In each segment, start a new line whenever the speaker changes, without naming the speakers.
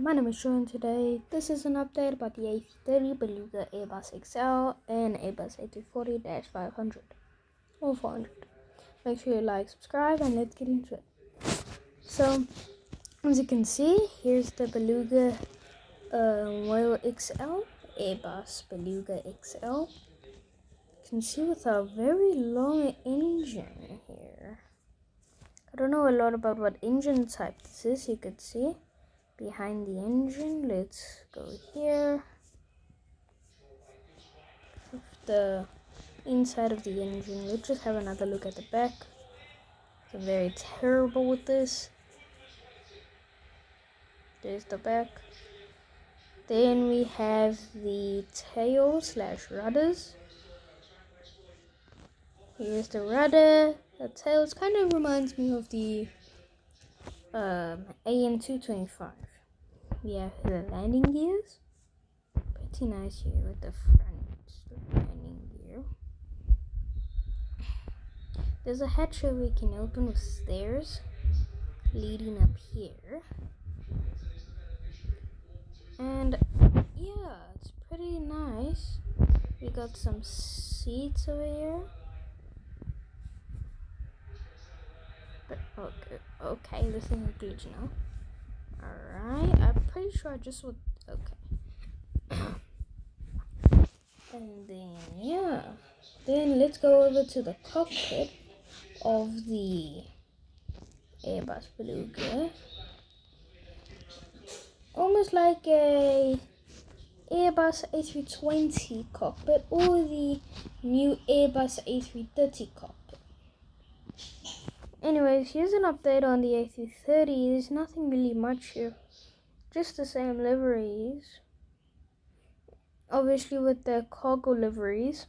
my name is Sean. Today, this is an update about the A330, Beluga, Airbus XL, and Airbus A340-500 or 400. Make sure you like, subscribe, and let's get into it. So, as you can see, here's the Beluga Royal XL, Airbus Beluga XL. You can see with a very long engine here. I don't know a lot about what engine type this is. You could see behind the engine. Let's go here. The inside of the engine. Let's just have another look at the back. I'm very terrible with this. There's the back. Then we have the tail / rudders. Here's the rudder. The tail kind of reminds me of the AN225. We have the landing gears. Pretty nice here with the front landing gear. There's a hatch here we can open with stairs leading up here. And yeah, it's pretty nice. We got some seats over here. But okay, this thing is glitchy now. Alright, I'm pretty sure I just would. Okay. And then, yeah. Then let's go over to the cockpit of the Airbus Beluga. Almost like a Airbus A320 cockpit or the new Airbus A330 cockpit. Anyways, here's an update on the A330. There's nothing really much here. Just the same liveries. Obviously with the cargo liveries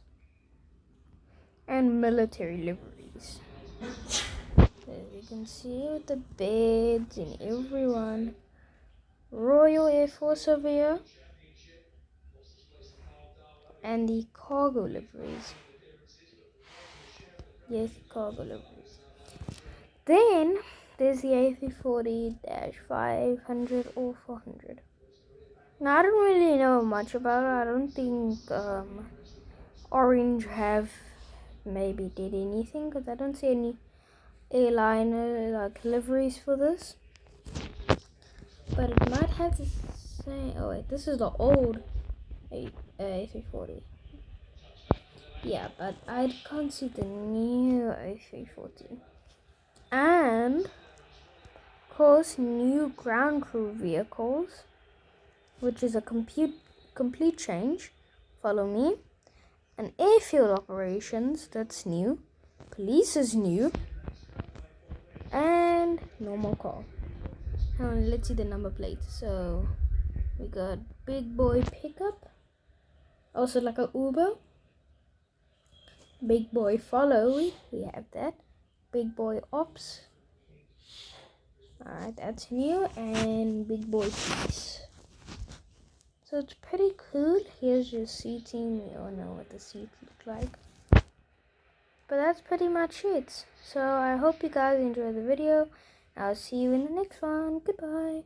and military liveries. As you can see with the beds and everyone. Royal Air Force over here. And the cargo liveries. Yes, cargo liveries. Then there's the A340-500 or 400. Now I don't really know much about it. I don't think Orange have maybe did anything because I don't see any airliner like liveries for this. But it might have the same. Oh wait, this is the old A340. Yeah, but I can't see the new A340. And of course, new ground crew vehicles, which is a complete change. Follow me. And airfield operations, that's new. Police is new. And normal car. Let's see the number plate. So we got big boy pickup, also like a Uber. Big boy follow, we have that. Big boy ops. Alright, that's new. And big boy police. So it's pretty cool. Here's your seating. We all know what the seats look like. But that's pretty much it. So I hope you guys enjoyed the video. I'll see you in the next one. Goodbye.